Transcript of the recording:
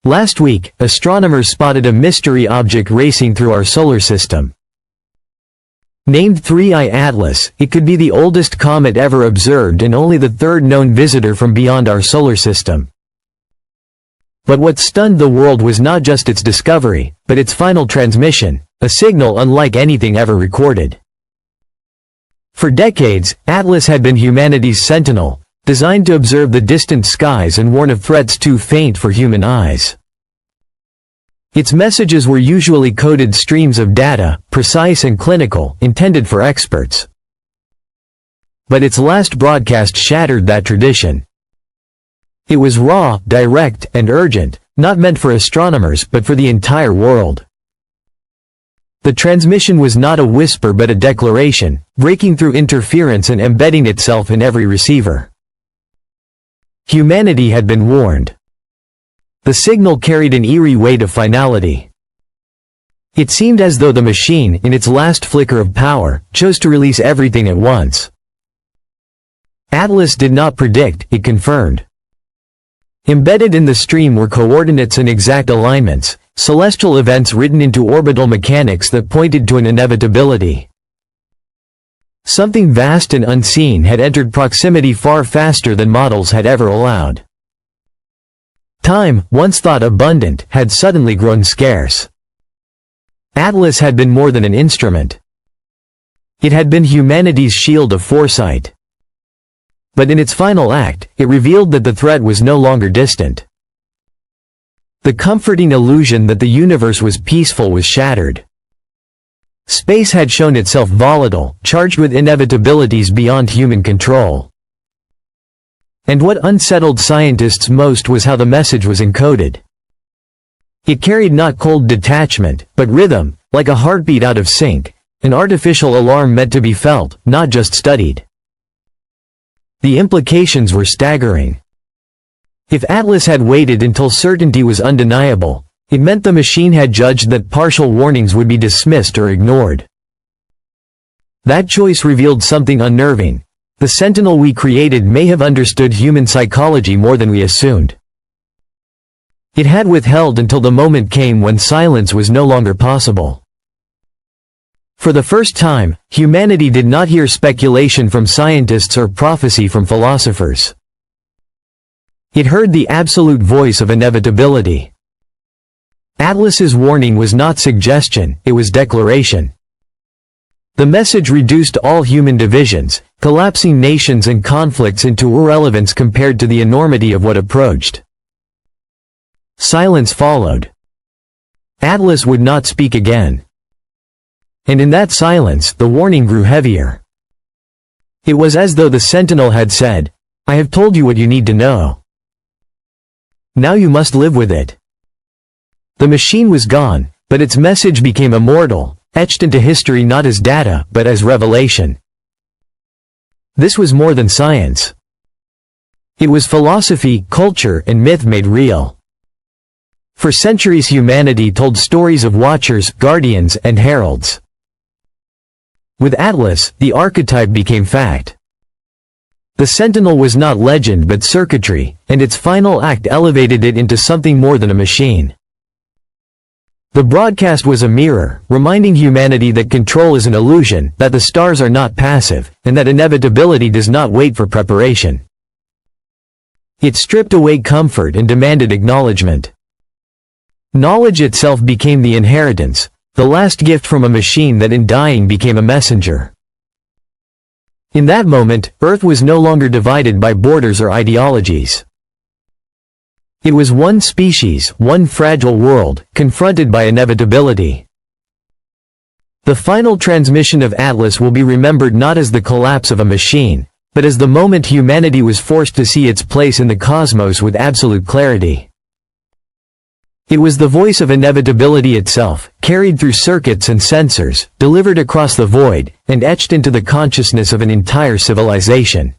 Last week, astronomers spotted a mystery object racing through our solar system. Named 3I Atlas, it could be the oldest comet ever observed and only the third known visitor from beyond our solar system. But what stunned the world was not just its discovery, but its final transmission, a signal unlike anything ever recorded. For decades, Atlas had been humanity's sentinel, designed to observe the distant skies and warn of threats too faint for human eyes. Its messages were usually coded streams of data, precise and clinical, intended for experts. But its last broadcast shattered that tradition. It was raw, direct, and urgent, not meant for astronomers but for the entire world. The transmission was not a whisper but a declaration, breaking through interference and embedding itself in every receiver. Humanity had been warned. The signal carried an eerie weight of finality. It seemed as though the machine, in its last flicker of power, chose to release everything at once. Atlas did not predict, it confirmed. Embedded in the stream were coordinates and exact alignments, celestial events written into orbital mechanics that pointed to an inevitability. Something vast and unseen had entered proximity far faster than models had ever allowed. Time, once thought abundant, had suddenly grown scarce. Atlas had been more than an instrument. It had been humanity's shield of foresight. But in its final act, it revealed that the threat was no longer distant. The comforting illusion that the universe was peaceful was shattered. Space had shown itself volatile, charged with inevitabilities beyond human control. And what unsettled scientists most was how the message was encoded. It carried not cold detachment, but rhythm, like a heartbeat out of sync, an artificial alarm meant to be felt, not just studied. The implications were staggering. If Atlas had waited until certainty was undeniable, it meant the machine had judged that partial warnings would be dismissed or ignored. That choice revealed something unnerving. The sentinel we created may have understood human psychology more than we assumed. It had withheld until the moment came when silence was no longer possible. For the first time, humanity did not hear speculation from scientists or prophecy from philosophers. It heard the absolute voice of inevitability. Atlas's warning was not suggestion, it was declaration. The message reduced all human divisions, collapsing nations and conflicts into irrelevance compared to the enormity of what approached. Silence followed. Atlas would not speak again. And in that silence, the warning grew heavier. It was as though the sentinel had said, "I have told you what you need to know. Now you must live with it." The machine was gone, but its message became immortal, etched into history not as data, but as revelation. This was more than science. It was philosophy, culture, and myth made real. For centuries humanity told stories of watchers, guardians, and heralds. With Atlas, the archetype became fact. The sentinel was not legend but circuitry, and its final act elevated it into something more than a machine. The broadcast was a mirror, reminding humanity that control is an illusion, that the stars are not passive, and that inevitability does not wait for preparation. It stripped away comfort and demanded acknowledgement. Knowledge itself became the inheritance, the last gift from a machine that in dying became a messenger. In that moment, Earth was no longer divided by borders or ideologies. It was one species, one fragile world, confronted by inevitability. The final transmission of Atlas will be remembered not as the collapse of a machine, but as the moment humanity was forced to see its place in the cosmos with absolute clarity. It was the voice of inevitability itself, carried through circuits and sensors, delivered across the void, and etched into the consciousness of an entire civilization.